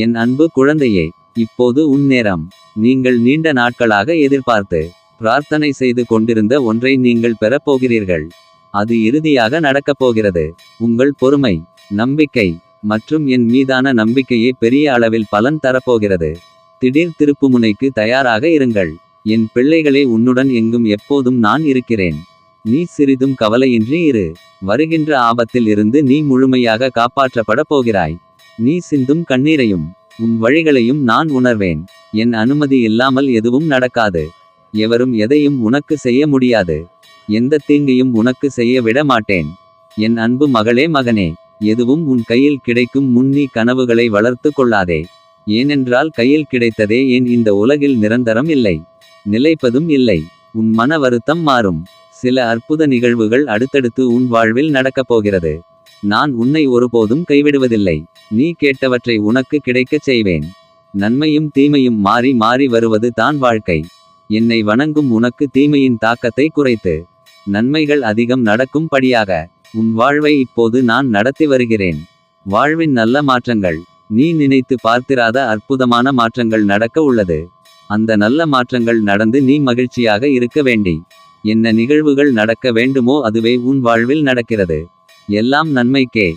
என் அன்பு குழந்தையே, இப்போது உன் நேரம். நீங்கள் நீண்ட நாட்களாக எதிர்பார்த்து பிரார்த்தனை செய்து கொண்டிருந்த ஒன்றை நீங்கள் பெறப் போகிறீர்கள். அது இறுதியாக நடக்கப் போகிறது. உங்கள் பொறுமை, நம்பிக்கை மற்றும் என் மீதான நம்பிக்கையே பெரிய அளவில் பலன் தரப்போகிறது. திடீர் திருப்புமுனைக்கு தயாராக இருங்கள். என் பிள்ளைகளே, உன்னுடன் எங்கும் எப்போதும் நான் இருக்கிறேன். நீ சிறிதும் கவலையின்றி இரு. வருகின்ற ஆபத்தில் இருந்து நீ முழுமையாக காப்பாற்றப்படப் போகிறாய். நீ சிந்தும் கண்ணீரையும் உன் வழிகளையும் நான் உணர்வேன். என் அனுமதி இல்லாமல் எதுவும் நடக்காது. எவரும் எதையும் உனக்கு செய்ய முடியாது. எந்த தீங்கையும் உனக்கு செய்ய விட மாட்டேன். என் அன்பு மகளே, மகனே, எதுவும் உன் கையில் கிடைக்கும் முன் நீ கனவுகளை வளர்த்து கொள்ளாதே. ஏனென்றால் கையில் கிடைத்ததே ஏன் இந்த உலகில் நிரந்தரம் இல்லை, நிலைப்பதும் இல்லை. உன் மன வருத்தம் மாறும். சில அற்புத நிகழ்வுகள் அடுத்தடுத்து உன் வாழ்வில் நடக்கப் போகிறது. நான் உன்னை ஒருபோதும் கைவிடுவதில்லை. நீ கேட்டவற்றை உனக்கு கிடைக்கச் செய்வேன். நன்மையும் தீமையும் மாறி மாறி வருவது தான் வாழ்க்கை. என்னை வணங்கும் உனக்கு தீமையின் தாக்கத்தை குறைத்து நன்மைகள் அதிகம் நடக்கும் படியாக உன் வாழ்வை இப்போது நான் நடத்தி வருகிறேன். வாழ்வின் நல்ல மாற்றங்கள், நீ நினைத்து பார்த்திராத அற்புதமான மாற்றங்கள் நடக்க உள்ளது. அந்த நல்ல மாற்றங்கள் நடந்து நீ மகிழ்ச்சியாக இருக்க வேண்டி என்ன நிகழ்வுகள் நடக்க வேண்டுமோ அதுவே உன் வாழ்வில் நடக்கிறது. எல்லாம் நன்மைக்கே.